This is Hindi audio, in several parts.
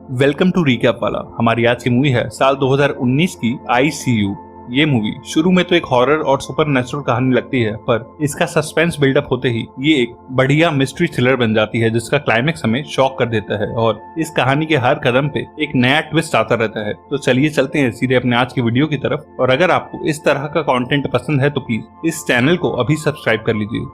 वेलकम टू रिकैप वाला। हमारी आज की मूवी है साल 2019 की ICU। ये मूवी शुरू में तो एक हॉरर और सुपर नेचुरल कहानी लगती है, पर इसका सस्पेंस बिल्डअप होते ही ये एक बढ़िया मिस्ट्री थ्रिलर बन जाती है जिसका क्लाइमेक्स हमें शॉक कर देता है और इस कहानी के हर कदम पे एक नया ट्विस्ट आता रहता है। तो चलिए चलते हैं सीधे अपने आज की वीडियो की तरफ। और अगर आपको इस तरह का कंटेंट पसंद है तो प्लीज इस चैनल को अभी सब्सक्राइब कर लीजिए।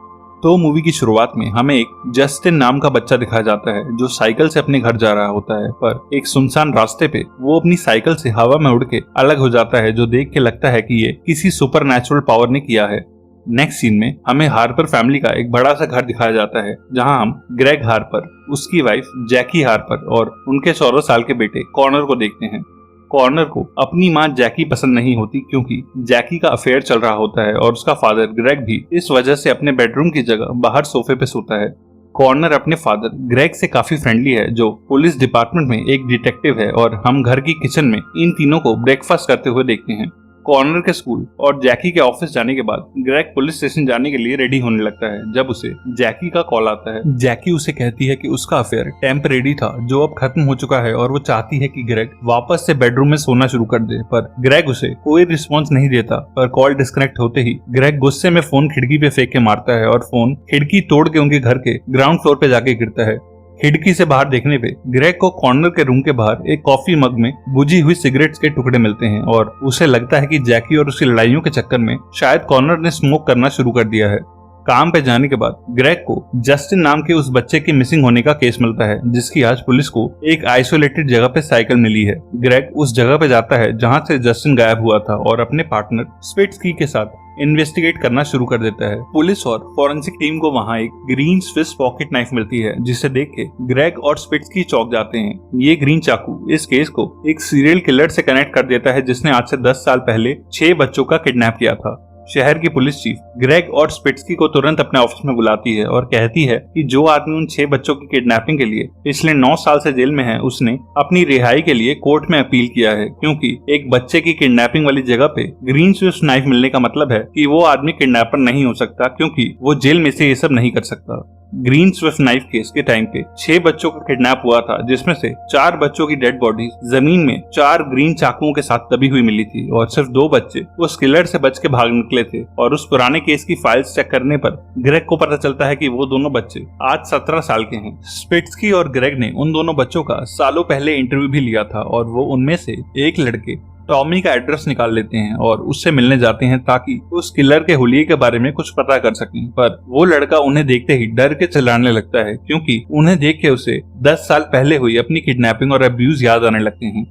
तो मूवी की शुरुआत में हमें एक जस्टिन नाम का बच्चा दिखाया जाता है जो साइकिल से अपने घर जा रहा होता है, पर एक सुनसान रास्ते पे वो अपनी साइकिल से हवा में उड़ के अलग हो जाता है, जो देख के लगता है कि ये किसी सुपर नेचुरल पावर ने किया है। नेक्स्ट सीन में हमें हार्पर फैमिली का एक बड़ा सा घर दिखाया जाता है जहां हम ग्रेग हार्पर, उसकी वाइफ जैकी हार्पर और उनके 14 साल के बेटे कॉर्नर को देखते हैं। कॉर्नर को अपनी मां जैकी पसंद नहीं होती क्योंकि जैकी का अफेयर चल रहा होता है और उसका फादर ग्रेग भी इस वजह से अपने बेडरूम की जगह बाहर सोफे पे सोता है। कॉर्नर अपने फादर ग्रेग से काफी फ्रेंडली है, जो पुलिस डिपार्टमेंट में एक डिटेक्टिव है, और हम घर की किचन में इन तीनों को ब्रेकफास्ट करते हुए देखते हैं। कॉर्नर के स्कूल और जैकी के ऑफिस जाने के बाद ग्रेग पुलिस स्टेशन जाने के लिए रेडी होने लगता है जब उसे जैकी का कॉल आता है। जैकी उसे कहती है कि उसका अफेयर टेम्परेरी था जो अब खत्म हो चुका है और वो चाहती है कि ग्रेग वापस से बेडरूम में सोना शुरू कर दे, पर ग्रेग उसे कोई रिस्पॉन्स नहीं देता। पर कॉल डिस्कनेक्ट होते ही ग्रेग गुस्से में फोन खिड़की पे फेंक के मारता है और फोन खिड़की तोड़ के उनके घर के ग्राउंड फ्लोर पे जाके गिरता है। खिड़की से बाहर देखने पे ग्रेग को कॉर्नर के रूम के बाहर एक कॉफी मग में बुझी हुई सिगरेट्स के टुकड़े मिलते हैं और उसे लगता है कि जैकी और उसकी लड़ाइयों के चक्कर में शायद कॉर्नर ने स्मोक करना शुरू कर दिया है। काम पे जाने के बाद ग्रेग को जस्टिन नाम के उस बच्चे के मिसिंग होने का केस मिलता है जिसकी आज पुलिस को एक आइसोलेटेड जगह पे साइकिल मिली है। ग्रेग उस जगह पे जाता है जहां से जस्टिन गायब हुआ था और अपने पार्टनर स्पिट्सकी के साथ इन्वेस्टिगेट करना शुरू कर देता है। पुलिस और फॉरेंसिक टीम को वहां एक ग्रीन स्विस पॉकेट नाइफ मिलती है जिसे देख के ग्रेग और स्पिट्सकी चौंक जाते हैं। ये ग्रीन चाकू इस केस को एक सीरियल किलर से कनेक्ट कर देता है जिसने आज से 10 साल पहले 6 बच्चों का किडनैप किया था। शहर की पुलिस चीफ ग्रेग और स्पिट्सकी को तुरंत अपने ऑफिस में बुलाती है और कहती है कि जो आदमी उन 6 बच्चों की किडनैपिंग के लिए पिछले 9 साल से जेल में है, उसने अपनी रिहाई के लिए कोर्ट में अपील किया है, क्योंकि एक बच्चे की किडनैपिंग वाली जगह पे ग्रीन स्विस नाइफ मिलने का मतलब है कि वो आदमी किडनैपर नहीं हो सकता, क्योंकि वो जेल में से ये सब नहीं कर सकता। ग्रीन स्विफ्ट नाइफ केस के टाइम पे 6 बच्चों का किडनैप हुआ था, जिसमें से 4 बच्चों की डेड बॉडीज जमीन में 4 ग्रीन चाकुओं के साथ दबी हुई मिली थी और सिर्फ 2 बच्चे उस किलर से बच के भाग निकले थे। और उस पुराने केस की फाइल्स चेक करने पर ग्रेग को पता चलता है कि वो दोनों बच्चे आज 17 साल के हैं। स्पिट्सकी और ग्रेग ने उन दोनों बच्चों का सालों पहले इंटरव्यू भी लिया था और वो उनमें से एक लड़के टॉमी का एड्रेस निकाल लेते हैं और उससे मिलने जाते हैं ताकि उस किलर के हुलिये के बारे में कुछ पता कर सकें। पर वो लड़का उन्हें देखते ही डर के चिल्लाने लगता है क्योंकि उन्हें देख के उसे 10 साल पहले हुई अपनी किडनैपिंग और अब्यूज याद आने लगते हैं।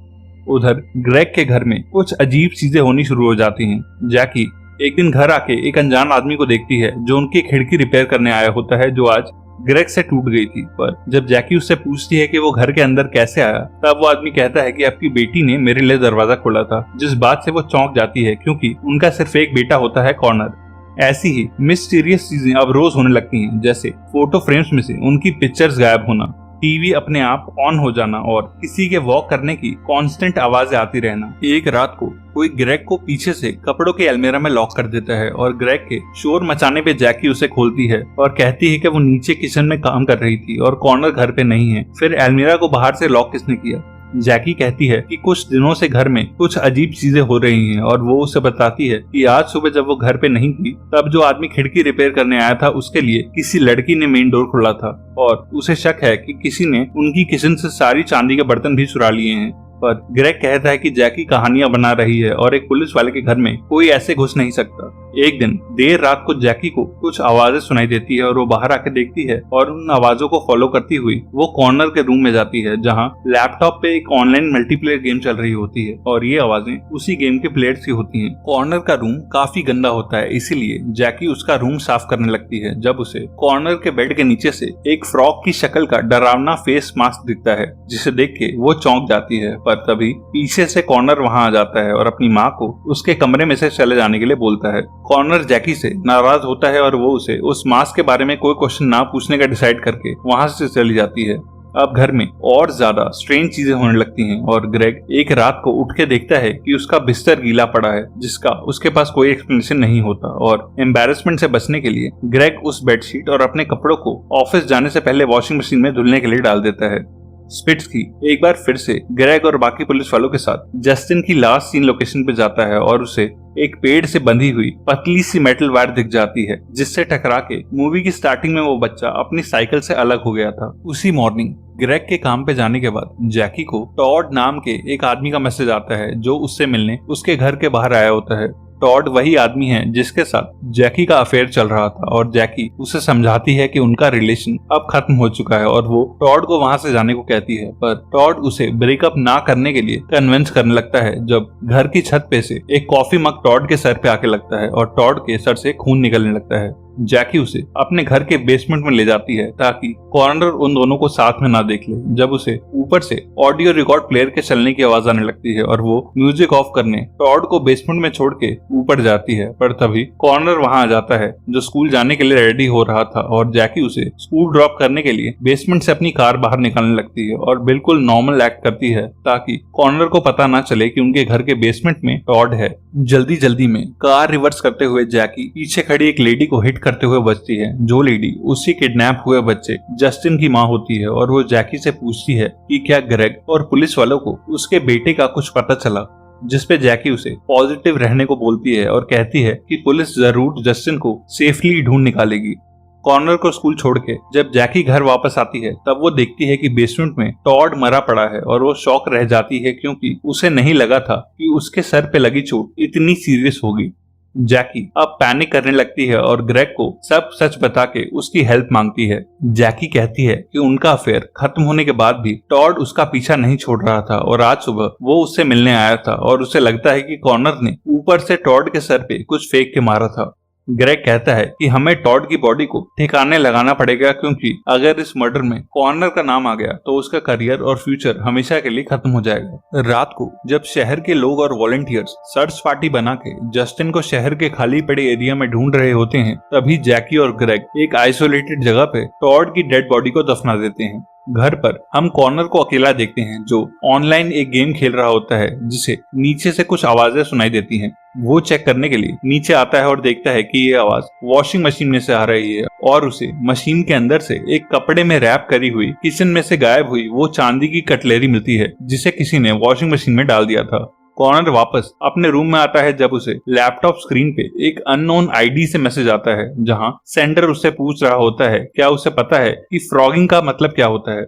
उधर ग्रेग के घर में कुछ अजीब चीजें होनी शुरू हो जाती हैं। जैकी एक दिन घर आके एक अनजान आदमी को देखती है जो उनकी खिड़की रिपेयर करने आया होता है, जो आज ग्रेग से टूट गई थी। पर जब जैकी उससे पूछती है कि वो घर के अंदर कैसे आया, तब वो आदमी कहता है कि आपकी बेटी ने मेरे लिए दरवाजा खोला था, जिस बात से वो चौंक जाती है क्योंकि उनका सिर्फ एक बेटा होता है, कॉर्नर। ऐसी ही मिस्टीरियस चीजें अब रोज होने लगती हैं, जैसे फोटो फ्रेम्स में से उनकी पिक्चर्स गायब होना, टीवी अपने आप ऑन हो जाना और किसी के वॉक करने की कांस्टेंट आवाजें आती रहना। एक रात को कोई ग्रेग को पीछे से कपड़ों के अलमीरा में लॉक कर देता है और ग्रेग के शोर मचाने पे जैकी उसे खोलती है और कहती है कि वो नीचे किचन में काम कर रही थी और कॉर्नर घर पे नहीं है। फिर अलमीरा को बाहर से लॉक किसने किया? जैकी कहती है कि कुछ दिनों से घर में कुछ अजीब चीजें हो रही हैं और वो उसे बताती है कि आज सुबह जब वो घर पे नहीं थी तब जो आदमी खिड़की रिपेयर करने आया था उसके लिए किसी लड़की ने मेन डोर खोला था और उसे शक है कि किसी ने उनकी किचन से सारी चांदी के बर्तन भी चुरा लिए हैं। पर ग्रेग कहता है कि जैकी कहानियां बना रही है और एक पुलिस वाले के घर में कोई ऐसे घुस नहीं सकता। एक दिन देर रात को जैकी को कुछ आवाजें सुनाई देती है और वो बाहर आके देखती है और उन आवाजों को फॉलो करती हुई वो कॉर्नर के रूम में जाती है जहां लैपटॉप पे एक ऑनलाइन मल्टीप्लेयर गेम चल रही होती है और ये आवाजें उसी गेम के प्लेयर्स की होती हैं। कॉर्नर का रूम काफी गंदा होता है, इसीलिए जैकी उसका रूम साफ करने लगती है जब उसे कॉर्नर के बेड के नीचे से एक फ्रॉग की शक्ल का डरावना फेस मास्क दिखता है, जिसे देख के वो चौंक जाती है। पर तभी पीछे से कॉर्नर वहां आ जाता है और अपनी माँ को उसके कमरे में से चले जाने के लिए बोलता है। कॉर्नर जैकी से नाराज होता है और वो उसे उस मास्क के बारे में कोई क्वेश्चन ना पूछने का डिसाइड करके वहां से चली जाती है। अब घर में और ज्यादा स्ट्रेंज चीजें होने लगती हैं और ग्रेग एक रात को उठ के देखता है कि उसका बिस्तर गीला पड़ा है, जिसका उसके पास कोई एक्सप्लेनेशन नहीं होता। और एम्बैरेसमेंट से बचने के लिए ग्रेग उस बेडशीट और अपने कपड़ों को ऑफिस जाने से पहले वॉशिंग मशीन में धुलने के लिए डाल देता है। स्पिट्सकी एक बार फिर से ग्रेग और बाकी पुलिस वालों के साथ जस्टिन की लास्ट सीन लोकेशन पे जाता है और उसे एक पेड़ से बंधी हुई पतली सी मेटल वायर दिख जाती है, जिससे टकरा के मूवी की स्टार्टिंग में वो बच्चा अपनी साइकिल से अलग हो गया था। उसी मॉर्निंग ग्रेग के काम पे जाने के बाद जैकी को टॉड नाम के एक आदमी का मैसेज आता है जो उससे मिलने उसके घर के बाहर आया होता है। टॉड वही आदमी है जिसके साथ जैकी का अफेयर चल रहा था और जैकी उसे समझाती है कि उनका रिलेशन अब खत्म हो चुका है और वो टॉड को वहां से जाने को कहती है, पर टॉड उसे ब्रेकअप ना करने के लिए कन्विंस करने लगता है जब घर की छत पे से एक कॉफी मग टॉड के सर पे आके लगता है और टॉड के सर से खून निकलने लगता है। जैकी उसे अपने घर के बेसमेंट में ले जाती है ताकि कॉर्नर उन दोनों को साथ में ना देख ले। जब उसे ऊपर से ऑडियो रिकॉर्ड प्लेयर के चलने की आवाज आने लगती है और वो म्यूजिक ऑफ करने टॉड को बेसमेंट में छोड़ के ऊपर जाती है, पर तभी कॉर्नर वहां आ जाता है जो स्कूल जाने के लिए रेडी हो रहा था और जैकी उसे स्कूल ड्रॉप करने के लिए बेसमेंट से अपनी कार बाहर निकालने लगती है और बिल्कुल नॉर्मल एक्ट करती है ताकि कॉर्नर को पता ना चले कि उनके घर के बेसमेंट में टॉड है। जल्दी जल्दी में कार रिवर्स करते हुए जैकी पीछे खड़ी एक लेडी को हिट करते हुए बचती है, जो लेडी उसी किडनैप हुए बच्चे जस्टिन की माँ होती है और वो जैकी से पूछती है कि क्या ग्रेग और पुलिस वालों को उसके बेटे का कुछ पता चला, जिस पे जैकी उसे पॉजिटिव रहने को बोलती है और कहती है कि पुलिस जरूर जस्टिन को सेफली ढूंढ निकालेगी। कॉर्नर को स्कूल छोड़ के जब जैकी घर वापस आती है तब वो देखती है कि बेसमेंट में टॉड मरा पड़ा है और वो शॉक रह जाती है क्योंकि उसे नहीं लगा था कि उसके सर पे लगी चोट इतनी सीरियस होगी। जैकी अब पैनिक करने लगती है और ग्रेग को सब सच बता के उसकी हेल्प मांगती है। जैकी कहती है कि उनका अफेयर खत्म होने के बाद भी टॉड उसका पीछा नहीं छोड़ रहा था और आज सुबह वो उससे मिलने आया था और उसे लगता है कि कॉर्नर ने ऊपर से टॉड के सर पे कुछ फेंक के मारा था। ग्रेग कहता है कि हमें टॉड की बॉडी को ठिकाने लगाना पड़ेगा क्योंकि अगर इस मर्डर में कॉर्नर का नाम आ गया तो उसका करियर और फ्यूचर हमेशा के लिए खत्म हो जाएगा। रात को जब शहर के लोग और वॉलंटियर्स सर्च पार्टी बना के जस्टिन को शहर के खाली पड़े एरिया में ढूंढ रहे होते हैं, तभी जैकी और ग्रेग एक आइसोलेटेड जगह पे टॉड की डेड बॉडी को दफना देते हैं। घर पर हम कॉर्नर को अकेला देखते हैं जो ऑनलाइन एक गेम खेल रहा होता है जिसे नीचे से कुछ आवाजें सुनाई देती हैं। वो चेक करने के लिए नीचे आता है और देखता है कि ये आवाज वॉशिंग मशीन में से आ रही है और उसे मशीन के अंदर से एक कपड़े में रैप करी हुई किचन में से गायब हुई वो चांदी की कटलेरी मिलती है जिसे किसी ने वॉशिंग मशीन में डाल दिया था। कॉर्नर वापस अपने रूम में आता है जब उसे लैपटॉप स्क्रीन पे एक अननोन आईडी से मैसेज आता है जहां सेंडर उससे पूछ रहा होता है क्या उसे पता है कि फ्रॉगिंग का मतलब क्या होता है।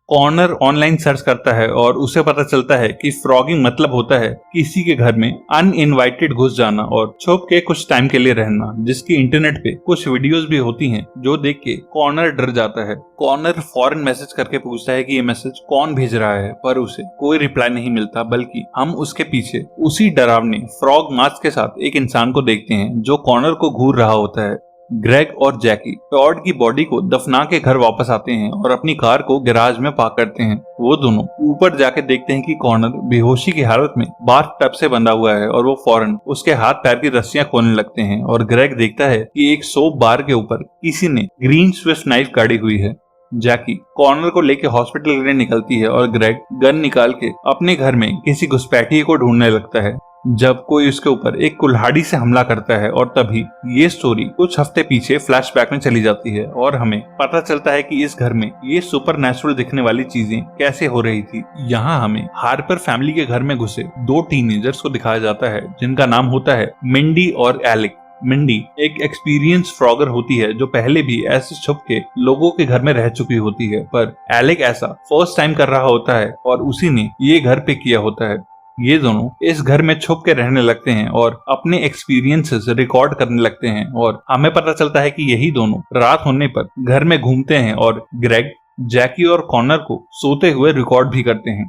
कॉर्नर ऑनलाइन सर्च करता है और उसे पता चलता है कि फ्रॉगिंग मतलब होता है किसी के घर में अनइनवाइटेड घुस जाना और छुप के कुछ टाइम के लिए रहना, जिसकी इंटरनेट पे कुछ वीडियोस भी होती हैं जो देख के कॉर्नर डर जाता है। कॉर्नर फॉरन मैसेज करके पूछता है कि ये मैसेज कौन भेज रहा है, पर उसे कोई रिप्लाई नहीं मिलता, बल्कि हम उसके पीछे उसी डरावने फ्रॉग मास्क के साथ एक इंसान को देखते हैं जो कॉर्नर को घूर रहा होता है। ग्रेग और जैकी टॉड की बॉडी को दफना के घर वापस आते हैं और अपनी कार को गैराज में पार्क करते हैं। वो दोनों ऊपर जाके देखते हैं कि कॉर्नर बेहोशी की हालत में बाथ टब से बंधा हुआ है और वो फौरन उसके हाथ पैर की रस्सियां खोलने लगते हैं और ग्रेग देखता है कि एक सोप बार के ऊपर किसी ने ग्रीन स्विफ्ट नाइफ गाड़ी हुई है। जैकी कॉर्नर को लेके हॉस्पिटल के लिए निकलती है और ग्रेग गन निकाल के अपने घर में किसी घुसपैठिए को ढूंढने लगता है जब कोई उसके ऊपर एक कुल्हाड़ी से हमला करता है और तभी ये स्टोरी कुछ हफ्ते पीछे फ्लैशबैक में चली जाती है और हमें पता चलता है कि इस घर में ये सुपरनैचुरल दिखने वाली चीजें कैसे हो रही थी। यहाँ हमें हार्पर फैमिली के घर में घुसे 2 टीनेजर्स को दिखाया जाता है जिनका नाम होता है मिंडी और एलेक। मिंडी एक एक्सपीरियंस फ्रॉगर होती है जो पहले भी ऐसे छुप के लोगों के घर में रह चुकी होती है, पर एलेक ऐसा फर्स्ट टाइम कर रहा होता है और उसी ने ये घर पे किया होता है। ये दोनों इस घर में छुप के रहने लगते हैं और अपने एक्सपीरियंसेस रिकॉर्ड करने लगते हैं और हमें पता चलता है कि यही दोनों रात होने पर घर में घूमते हैं और ग्रेग, जैकी और कॉर्नर को सोते हुए रिकॉर्ड भी करते हैं।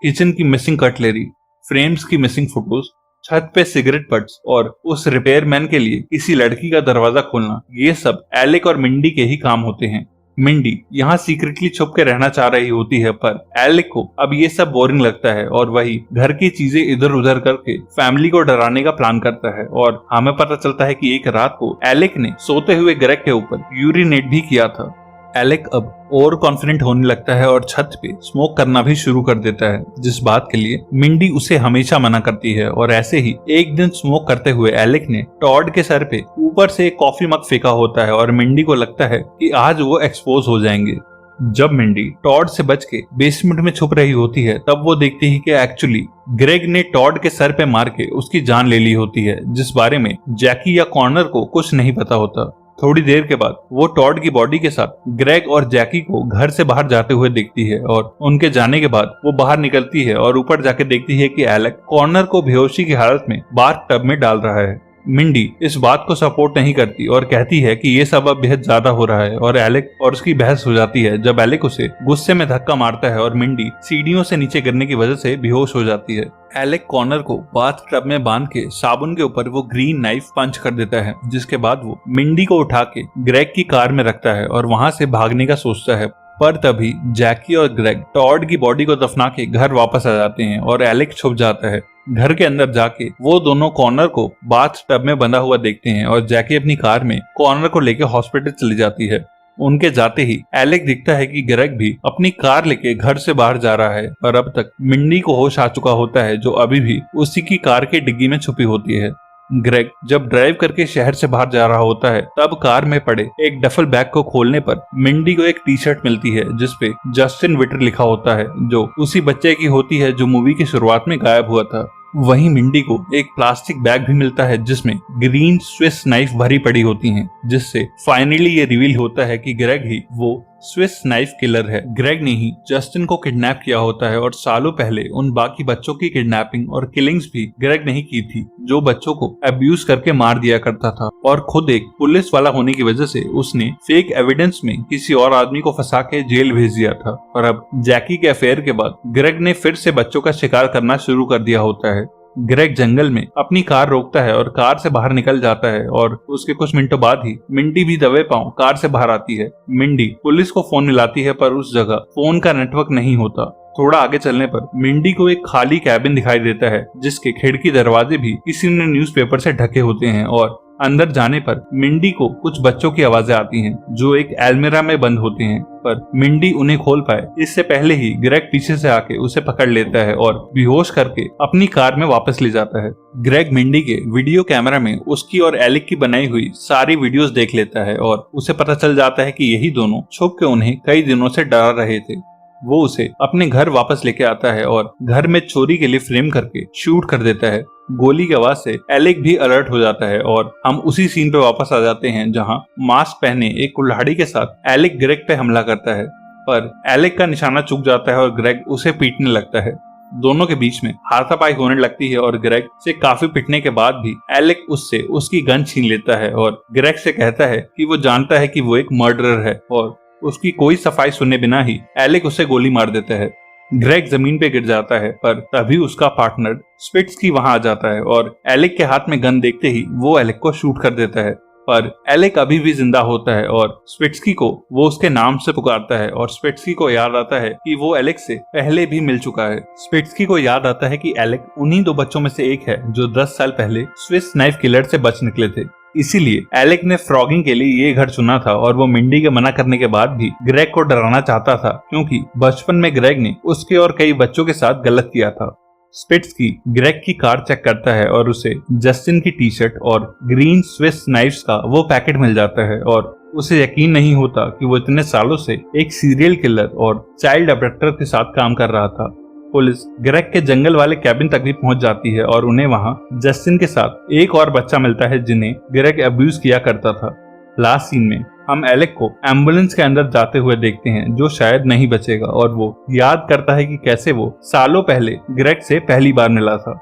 किचन की मिसिंग कटलरी, फ्रेम्स की मिसिंग फोटोज, छत पे सिगरेट बट्स और उस रिपेयरमैन के लिए किसी लड़की का दरवाजा खोलना, ये सब एलेक और मिंडी के ही काम होते हैं। मिंडी यहाँ सीक्रेटली छुप के रहना चाह रही होती है, पर एलेक को अब ये सब बोरिंग लगता है और वही घर की चीजें इधर उधर करके फैमिली को डराने का प्लान करता है। और हमें पता चलता है कि एक रात को एलेक ने सोते हुए ग्रेग के ऊपर यूरिनेट भी किया था। एलेक अब ओवर कॉन्फिडेंट होने लगता है और छत पे स्मोक करना भी शुरू कर देता है, जिस बात के लिए मिंडी उसे हमेशा मना करती है। और ऐसे ही एक दिन स्मोक करते हुए एलेक ने टॉड के सर पे ऊपर से एक कॉफी मग फेंका होता है और मिंडी को लगता है कि आज वो एक्सपोज हो जाएंगे। जब मिंडी टॉड से बच के बेसमेंट में छुप रही होती है तब वो देखती है कि एक्चुअली ग्रेग ने टॉड के सर पे मार के उसकी जान ले ली होती है, जिस बारे में जैकी या कॉर्नर को कुछ नहीं पता होता। थोड़ी देर के बाद वो टॉड की बॉडी के साथ ग्रेग और जैकी को घर से बाहर जाते हुए देखती है और उनके जाने के बाद वो बाहर निकलती है और ऊपर जाके देखती है कि एलेक कॉर्नर को बेहोशी की हालत में बाथ टब में डाल रहा है। मिंडी इस बात को सपोर्ट नहीं करती और कहती है कि ये सब अब बेहद ज्यादा हो रहा है और एलेक और उसकी बहस हो जाती है जब एलेक उसे गुस्से में धक्का मारता है और मिंडी सीढ़ियों से नीचे गिरने की वजह से बेहोश हो जाती है। एलेक कॉर्नर को बाथ टब में बांध के साबुन के ऊपर वो ग्रीन नाइफ पंच कर देता है, जिसके बाद वो मिंडी को उठा के ग्रेग की कार में रखता है और वहां से भागने का सोचता है। पर तभी जैकी और ग्रेग टॉड की बॉडी को दफना के घर वापस आ जाते हैं और एलेक छुप जाता है। घर के अंदर जाके वो दोनों कॉर्नर को बाथ टब में बंधा हुआ देखते हैं और जैकी अपनी कार में कॉर्नर को लेकर हॉस्पिटल चली जाती है। उनके जाते ही एलेक दिखता है कि ग्रेग भी अपनी कार लेके घर से बाहर जा रहा है और अब तक मिंडी को होश आ चुका होता है, जो अभी भी उसी की कार के डिग्गी में छुपी होती है। ग्रेग जब ड्राइव करके शहर से बाहर जा रहा होता है तब कार में पड़े एक डफल बैग को खोलने पर मिंडी को एक टी शर्ट मिलती है जिसपे जस्टिन विटर लिखा होता है, जो उसी बच्चे की होती है जो मूवी की शुरुआत में गायब हुआ था। वहीं मिंडी को एक प्लास्टिक बैग भी मिलता है जिसमें ग्रीन स्विस नाइफ भरी पड़ी होती हैं, जिससे फाइनली ये रिवील होता है कि ग्रेग ही वो स्विस नाइफ किलर है। ग्रेग ने ही जस्टिन को किडनैप किया होता है और सालों पहले उन बाकी बच्चों की किडनैपिंग और किलिंग्स भी ग्रेग ने ही की थी, जो बच्चों को अब्यूज करके मार दिया करता था। और खुद एक पुलिस वाला होने की वजह से उसने फेक एविडेंस में किसी और आदमी को फंसा के जेल भेज दिया था। और अब जैकी के अफेयर के बाद ग्रेग ने फिर से बच्चों का शिकार करना शुरू कर दिया होता है। ग्रेग जंगल में अपनी कार रोकता है और कार से बाहर निकल जाता है और उसके कुछ मिनटों बाद ही मिंडी भी दबे पांव कार से बाहर आती है। मिंडी पुलिस को फोन मिलाती है पर उस जगह फोन का नेटवर्क नहीं होता। थोड़ा आगे चलने पर मिंडी को एक खाली कैबिन दिखाई देता है जिसके खिड़की दरवाजे भी किसी ने न्यूज़पेपर से ढके होते हैं और अंदर जाने पर मिंडी को कुछ बच्चों की आवाजें आती हैं जो एक अलमीरा में बंद होते हैं, पर मिंडी उन्हें खोल पाए इससे पहले ही ग्रेग पीछे से आके उसे पकड़ लेता है और बेहोश करके अपनी कार में वापस ले जाता है। ग्रेग मिंडी के वीडियो कैमरा में उसकी और एलेक की बनाई हुई सारी वीडियोस देख लेता है और उसे पता चल जाता है कि यही दोनों छुप के उन्हें कई दिनों से डरा रहे थे। वो उसे अपने घर वापस लेके आता है और घर में चोरी के लिए फ्रेम करके शूट कर देता है। गोली की आवाज से एलेक भी अलर्ट हो जाता है और हम उसी सीन पे वापस आ जाते हैं जहां मास्क पहने एक कुल्हाड़ी के साथ एलेक ग्रेग पे हमला करता है, पर एलेक का निशाना चूक जाता है और ग्रेग उसे पीटने लगता है। दोनों के बीच में हाथापाई होने लगती है और ग्रेग से काफी पिटने के बाद भी एलेक उससे उसकी गन छीन लेता है और ग्रेग से कहता है कि वो जानता है कि वो एक मर्डरर है और उसकी कोई सफाई सुने बिना ही एलेक उसे गोली मार देता है। ग्रेग जमीन पे गिर जाता है पर तभी उसका पार्टनर स्पिट्सकी वहां आ जाता है और एलेक के हाथ में गन देखते ही वो एलेक को शूट कर देता है, पर एलेक अभी भी जिंदा होता है और स्पिट्सकी को वो उसके नाम से पुकारता है और स्पिट्सकी को याद आता है कि वो एलेक से पहले भी मिल चुका है। स्पिट्सकी को याद आता है कि एलेक उन्हीं दो बच्चों में से एक है जो 10 साल पहले स्विस नाइफ किलर से बच निकले थे। इसीलिए एलेक ने फ्रॉगिंग के लिए ये घर चुना था और वो मिंडी के मना करने के बाद भी ग्रेग को डराना चाहता था, क्योंकि बचपन में ग्रेग ने उसके और कई बच्चों के साथ गलत किया था। स्पिट्सकी ग्रेग की कार चेक करता है और उसे जस्टिन की टी शर्ट और ग्रीन स्विस नाइफ्स का वो पैकेट मिल जाता है और उसे यकीन नहीं होता कि वो इतने सालों से एक सीरियल किलर और चाइल्ड अबडक्टर के साथ काम कर रहा था। पुलिस ग्रेग के जंगल वाले कैबिन तक भी पहुंच जाती है और उन्हें वहां जस्टिन के साथ एक और बच्चा मिलता है जिन्हें ग्रेग अब्यूज किया करता था। लास्ट सीन में हम एलेक को एम्बुलेंस के अंदर जाते हुए देखते हैं जो शायद नहीं बचेगा और वो याद करता है कि कैसे वो सालों पहले ग्रेग से पहली बार मिला था।